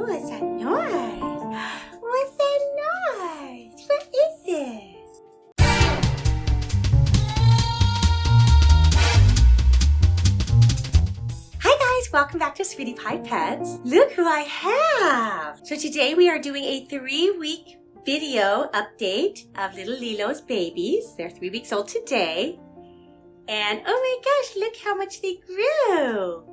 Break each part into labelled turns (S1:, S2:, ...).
S1: what's that noise? What's that noise? What is this? Hi guys, welcome back to Sweetie Pie Pets. Look who I have! So today we are doing a 3-week video update of little Lilo's babies. They're 3 weeks old today. And oh my gosh, look how much they grew!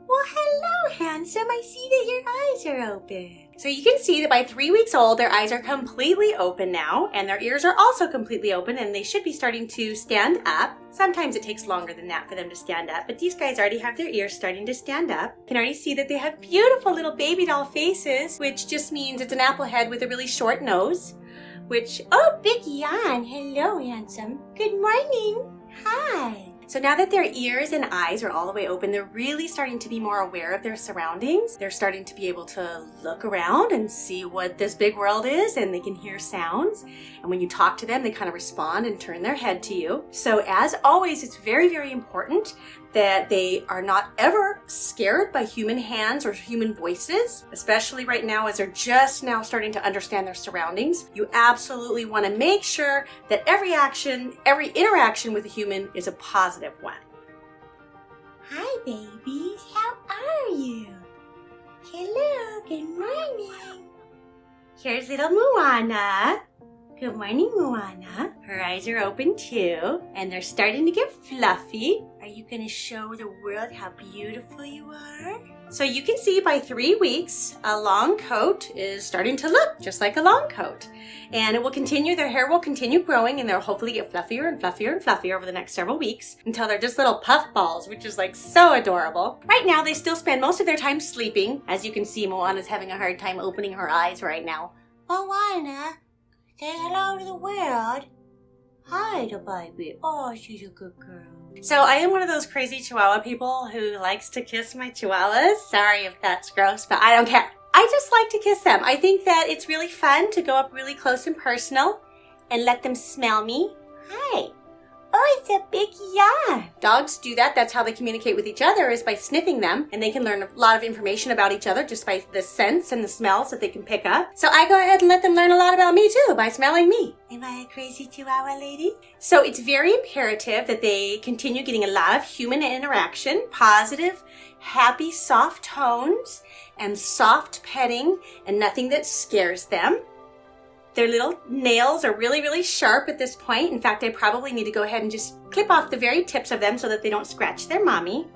S1: Well, hello, handsome. I see that your eyes are open. So you can see that by 3 weeks old, their eyes are completely open now, and their ears are also completely open, and they should be starting to stand up. Sometimes it takes longer than that for them to stand up, but these guys already have their ears starting to stand up. You can already see that they have beautiful little baby doll faces, which just means it's an apple head with a really short nose, which, oh, big yawn. Hello, handsome. Good morning. Hi. So now that their ears and eyes are all the way open, they're really starting to be more aware of their surroundings. They're starting to be able to look around and see what this big world is, and they can hear sounds. And when you talk to them, they kind of respond and turn their head to you. So as always, it's very, very important that they are not ever scared by human hands or human voices, especially right now as they're just now starting to understand their surroundings. You absolutely want to make sure that every interaction with a human is a positive one. Hi babies, how are you? Hello, good morning. Here's little Moana. Good morning, Moana. Her eyes are open too, and they're starting to get fluffy. Are you going to show the world how beautiful you are? So you can see by 3 weeks, a long coat is starting to look just like a long coat. And it will continue, their hair will continue growing, and they'll hopefully get fluffier and fluffier and fluffier over the next several weeks until they're just little puff balls, which is like so adorable. Right now, they still spend most of their time sleeping. As you can see, Moana's having a hard time opening her eyes right now. Moana, say hello to the world. Hi, the baby. Oh, she's a good girl. So I am one of those crazy Chihuahua people who likes to kiss my Chihuahuas. Sorry if that's gross, but I don't care. I just like to kiss them. I think that it's really fun to go up really close and personal and let them smell me. Hi. Oh, it's a big yawn. Dogs do that. That's how they communicate with each other, is by sniffing them. And they can learn a lot of information about each other just by the scents and the smells that they can pick up. So I go ahead and let them learn a lot about me too by smelling me. Am I a crazy Chihuahua lady? So it's very imperative that they continue getting a lot of human interaction, positive, happy, soft tones, and soft petting, and nothing that scares them. Their little nails are really, really sharp at this point. In fact, I probably need to go ahead and just clip off the very tips of them so that they don't scratch their mommy.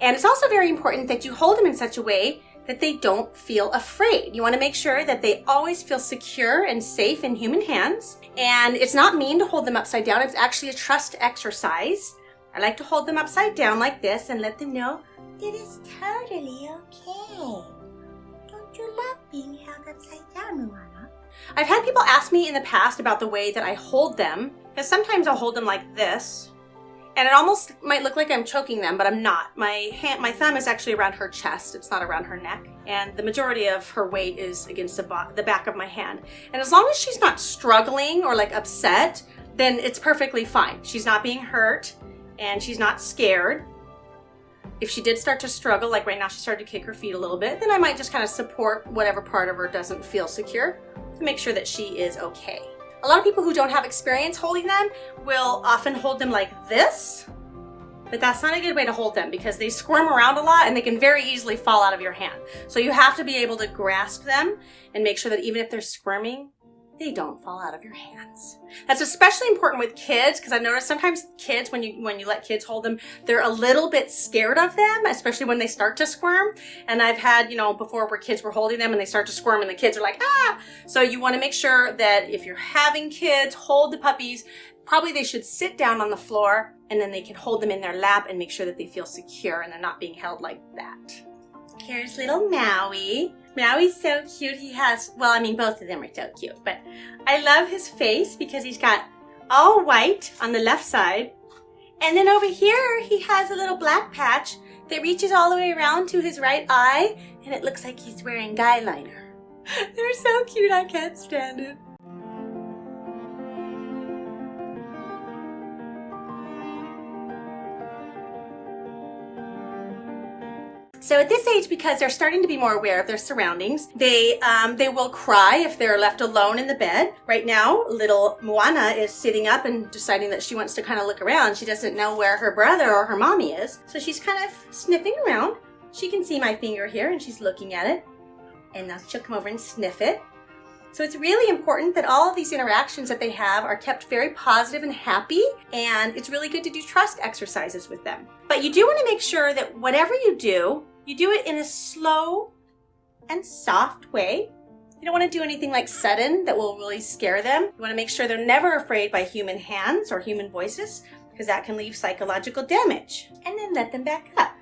S1: And it's also very important that you hold them in such a way that they don't feel afraid. You want to make sure that they always feel secure and safe in human hands. And it's not mean to hold them upside down. It's actually a trust exercise. I like to hold them upside down like this and let them know that it's totally okay. Don't you love being held upside down, Moana? I've had people ask me in the past about the way that I hold them, because sometimes I'll hold them like this, and it almost might look like I'm choking them, but I'm not. My thumb is actually around her chest. It's not around her neck, and the majority of her weight is against the back of my hand. And as long as she's not struggling or like upset, then it's perfectly fine. She's not being hurt, and she's not scared. If she did start to struggle, like right now she started to kick her feet a little bit, then I might just kind of support whatever part of her doesn't feel secure to make sure that she is okay. A lot of people who don't have experience holding them will often hold them like this, but that's not a good way to hold them because they squirm around a lot and they can very easily fall out of your hand. So you have to be able to grasp them and make sure that even if they're squirming, they don't fall out of your hands. That's especially important with kids, because I've noticed sometimes kids, when you let kids hold them, they're a little bit scared of them, especially when they start to squirm. And I've had, before where kids were holding them and they start to squirm and the kids are like, ah! So you want to make sure that if you're having kids hold the puppies, probably they should sit down on the floor and then they can hold them in their lap and make sure that they feel secure and they're not being held like that. Here's little Maui. Maui's so cute. Both of them are so cute, but I love his face because he's got all white on the left side. And then over here, he has a little black patch that reaches all the way around to his right eye, and it looks like he's wearing guy liner. They're so cute. I can't stand it. So at this age, because they're starting to be more aware of their surroundings, they will cry if they're left alone in the bed. Right now, little Moana is sitting up and deciding that she wants to kind of look around. She doesn't know where her brother or her mommy is. So she's kind of sniffing around. She can see my finger here and she's looking at it. And now she'll come over and sniff it. So it's really important that all of these interactions that they have are kept very positive and happy, and it's really good to do trust exercises with them. But you do want to make sure that whatever you do it in a slow and soft way. You don't want to do anything like sudden that will really scare them. You want to make sure they're never afraid by human hands or human voices, because that can leave psychological damage. And then let them back up.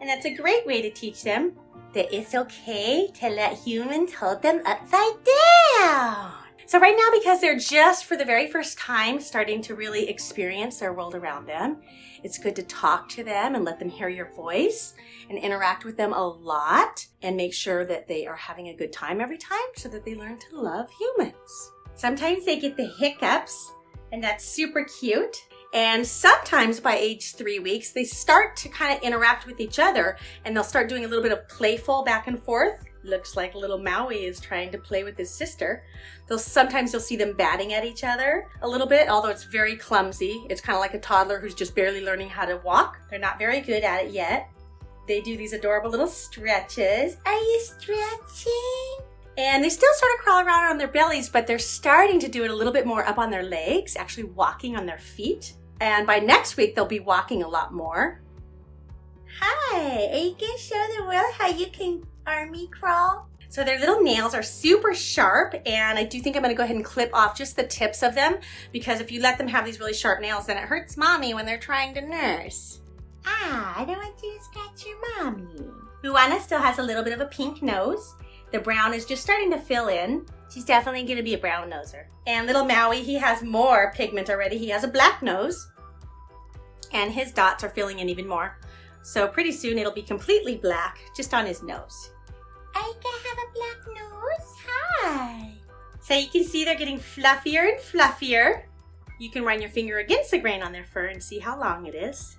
S1: And that's a great way to teach them that it's okay to let humans hold them upside down. So right now, because they're just for the very first time starting to really experience their world around them, it's good to talk to them and let them hear your voice and interact with them a lot and make sure that they are having a good time every time so that they learn to love humans. Sometimes they get the hiccups, and that's super cute. And sometimes by age 3 weeks, they start to kind of interact with each other, and they'll start doing a little bit of playful back and forth. Looks like little Maui is trying to play with his sister. Sometimes you'll see them batting at each other a little bit, although it's very clumsy. It's kind of like a toddler who's just barely learning how to walk. They're not very good at it yet. They do these adorable little stretches. Are you stretching? And they still sort of crawl around on their bellies, but they're starting to do it a little bit more up on their legs, actually walking on their feet. And by next week, they'll be walking a lot more. Hi, are you going to show the world how you can army crawl? So their little nails are super sharp, and I do think I'm going to go ahead and clip off just the tips of them, because if you let them have these really sharp nails, then it hurts mommy when they're trying to nurse. I don't want you to scratch your mommy. Moana still has a little bit of a pink nose. The brown is just starting to fill in. She's definitely going to be a brown noser. And little Maui, he has more pigment already. He has a black nose, and his dots are filling in even more. So pretty soon it'll be completely black just on his nose. I can have a black nose? Hi. So you can see they're getting fluffier and fluffier. You can run your finger against the grain on their fur and see how long it is.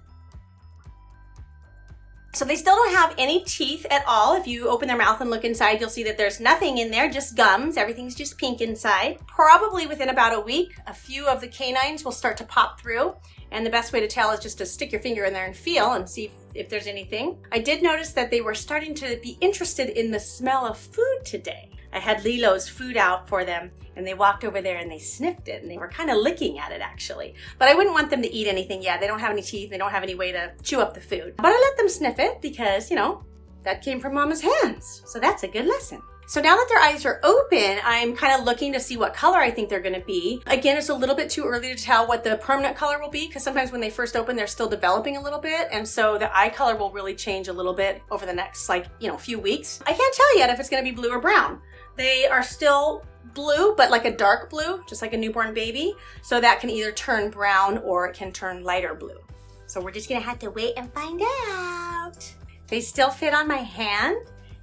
S1: So they still don't have any teeth at all. If you open their mouth and look inside, you'll see that there's nothing in there, just gums. Everything's just pink inside. Probably within about a week, a few of the canines will start to pop through. And the best way to tell is just to stick your finger in there and feel and see if there's anything. I did notice that they were starting to be interested in the smell of food today. I had Lilo's food out for them, and they walked over there and they sniffed it, and they were kind of licking at it actually. But I wouldn't want them to eat anything yet. They don't have any teeth. They don't have any way to chew up the food. But I let them sniff it because, you know, that came from Mama's hands. So that's a good lesson. So now that their eyes are open, I'm kind of looking to see what color I think they're going to be. Again, it's a little bit too early to tell what the permanent color will be, because sometimes when they first open, they're still developing a little bit. And so the eye color will really change a little bit over the next, few weeks. I can't tell yet if it's going to be blue or brown. They are still blue, but like a dark blue, just like a newborn baby. So that can either turn brown or it can turn lighter blue. So we're just going to have to wait and find out. They still fit on my hand.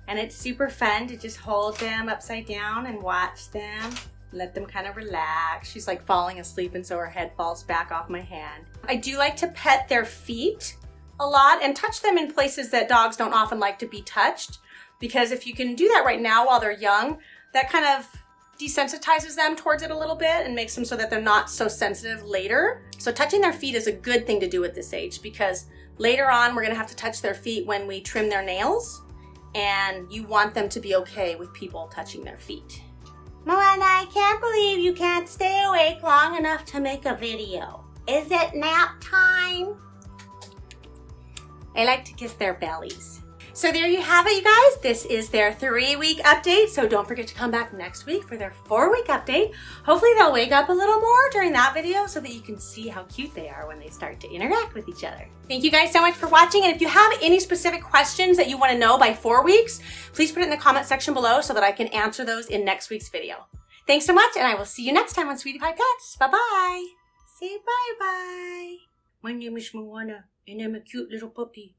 S1: And it's super fun to just hold them upside down and watch them. Let them kind of relax. She's like falling asleep, and so her head falls back off my hand. I do like to pet their feet a lot and touch them in places that dogs don't often like to be touched. Because if you can do that right now while they're young, that kind of desensitizes them towards it a little bit and makes them so that they're not so sensitive later. So touching their feet is a good thing to do at this age, because later on we're gonna have to touch their feet when we trim their nails. And you want them to be okay with people touching their feet. Moana, I can't believe you can't stay awake long enough to make a video. Is it nap time? I like to kiss their bellies. So there you have it, you guys. This is their 3-week update. So don't forget to come back next week for their 4-week update. Hopefully they'll wake up a little more during that video so that you can see how cute they are when they start to interact with each other. Thank you guys so much for watching. And if you have any specific questions that you want to know by 4 weeks, please put it in the comment section below so that I can answer those in next week's video. Thanks so much, and I will see you next time on Sweetie Pie Pets. Bye-bye. Say bye-bye. My name is Moana, and I'm a cute little puppy.